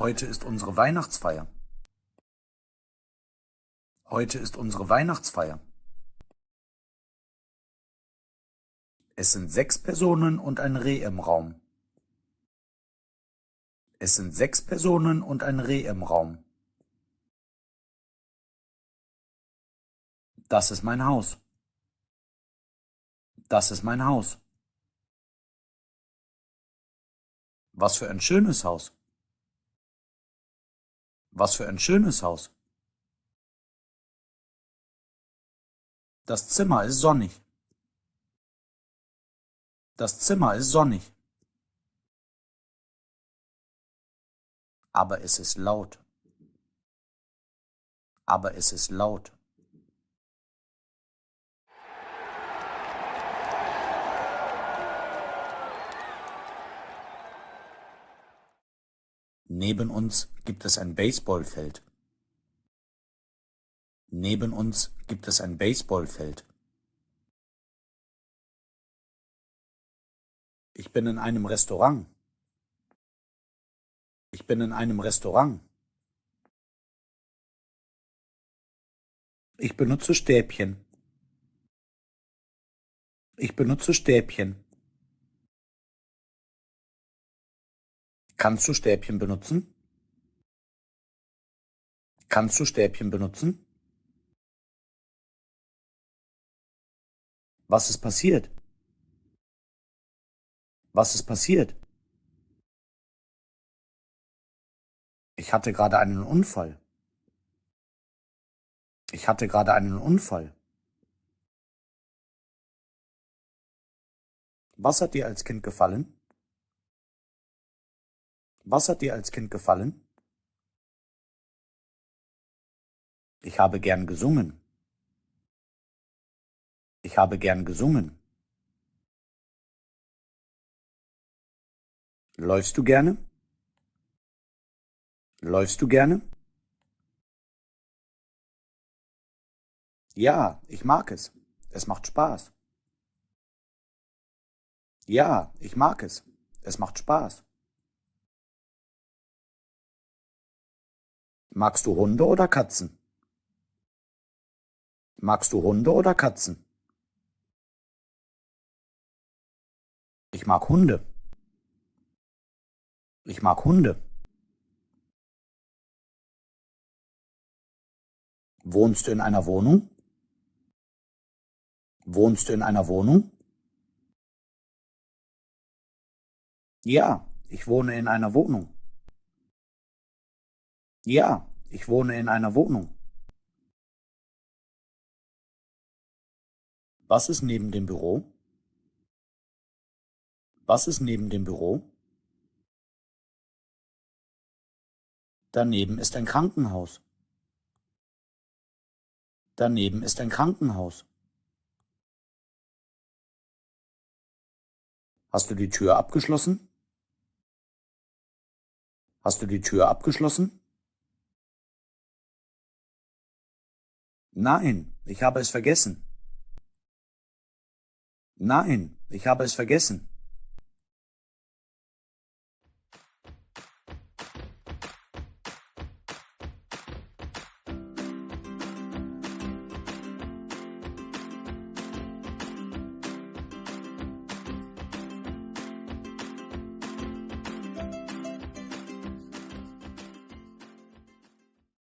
Heute ist unsere Weihnachtsfeier. Heute ist unsere Weihnachtsfeier. Es sind 6 Personen und ein Reh im Raum. Es sind 6 Personen und ein Reh im Raum. Das ist mein Haus. Das ist mein Haus. Was für ein schönes Haus. Was für ein schönes Haus. Das Zimmer ist sonnig. Das Zimmer ist sonnig. Aber es ist laut. Aber es ist laut. Neben uns gibt es ein Baseballfeld. Neben uns gibt es ein Baseballfeld. Ich bin in einem Restaurant. Ich bin in einem Restaurant. Ich benutze Stäbchen. Ich benutze Stäbchen. Kannst du Stäbchen benutzen? Kannst du Stäbchen benutzen? Was ist passiert? Was ist passiert? Ich hatte gerade einen Unfall. Ich hatte gerade einen Unfall. Was hat dir als Kind gefallen? Was hat dir als Kind gefallen? Ich habe gern gesungen. Ich habe gern gesungen. Läufst du gerne? Läufst du gerne? Ja, ich mag es. Es macht Spaß. Ja, ich mag es. Es macht Spaß. Magst du Hunde oder Katzen? Magst du Hunde oder Katzen? Ich mag Hunde. Ich mag Hunde. Wohnst du in einer Wohnung? Wohnst du in einer Wohnung? Ja, ich wohne in einer Wohnung. Ja, ich wohne in einer Wohnung. Was ist neben dem Büro? Was ist neben dem Büro? Daneben ist ein Krankenhaus. Daneben ist ein Krankenhaus. Hast du die Tür abgeschlossen? Hast du die Tür abgeschlossen? Nein, ich habe es vergessen. Nein, ich habe es vergessen.